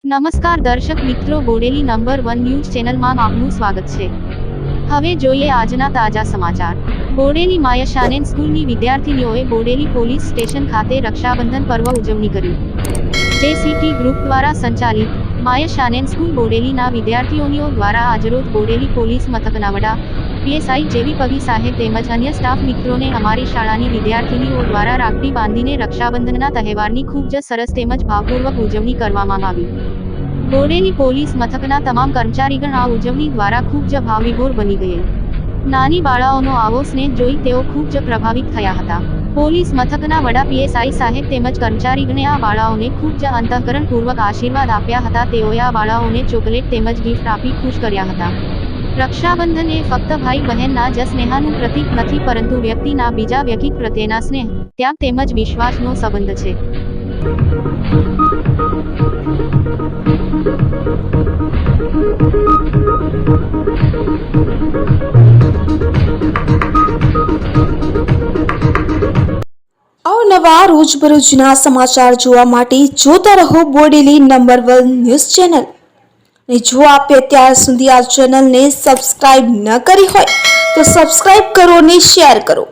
નમસ્કાર દર્શક મિત્રો, બોડેલી નંબર 1 ન્યૂઝ ચેનલમાં આપનું સ્વાગત છે। હવે જોઈએ આજના તાજા સમાચાર। બોડેલી માયશાનેન સ્કૂલની વિદ્યાર્થીનીઓએ બોડેલી પોલીસ સ્ટેશન ખાતે રક્ષાબંધન પર્વ ઉજવણી કરી। જેસીટી ગ્રુપ દ્વારા સંચાલિત માયશાનેન સ્કૂલ બોડેલીના વિદ્યાર્થીઓનીઓ દ્વારા આજરોજ બોડેલી પોલીસ મથકના વડા પીએસઆઈ જેવી પગી સાહેબ તેમજ અન્ય સ્ટાફ મિત્રોને અમારી શાળાની વિદ્યાર્થીનીઓ દ્વારા રાખડી બાંધીને રક્ષાબંધનના તહેવારની ખૂબ જ સરસ તેમજ ભાવપૂર્વક ઉજવણી કરવામાં આવી। બોડેલી પોલીસ મથકના તમામ કર્મચારીગણ આ ઉજવણી દ્વારા ખૂબ જ ભાવવિભોર બની ગયેલ। નાની બાળાઓનો આવો સ્નેહ જોઈ તેઓ ખૂબ જ પ્રભાવિત થયા હતા। પોલીસ મથકના વડા પીએસઆઈ સાહેબ તેમજ કર્મચારીગણે આ બાળાઓને ખૂબ જ અંતઃકરણપૂર્વક આશીર્વાદ આપ્યા હતા। તેઓએ આ બાળાઓને ચોકલેટ તેમજ ગિફ્ટ આપી ખુશ કર્યા હતા। રક્ષાબંધન એ ફક્ત ભાઈ બહેનના જ સ્નેહનું પ્રતીક નથી, પરંતુ વ્યક્તિના બીજા વ્યક્તિ પ્રત્યેના સ્નેહ, ત્યાગ તેમજ વિશ્વાસનો સંબંધ છે। અવનવા રોજબરોજના સમાચાર જોવા માટે જોતા રહો બોડેલી નંબર 1 ન્યૂઝ ચેનલ। અને જો આપે અત્યાર સુધી આ ચેનલને સબસ્ક્રાઇબ ન કરી હોય તો સબસ્ક્રાઇબ કરો અને શેર કરો।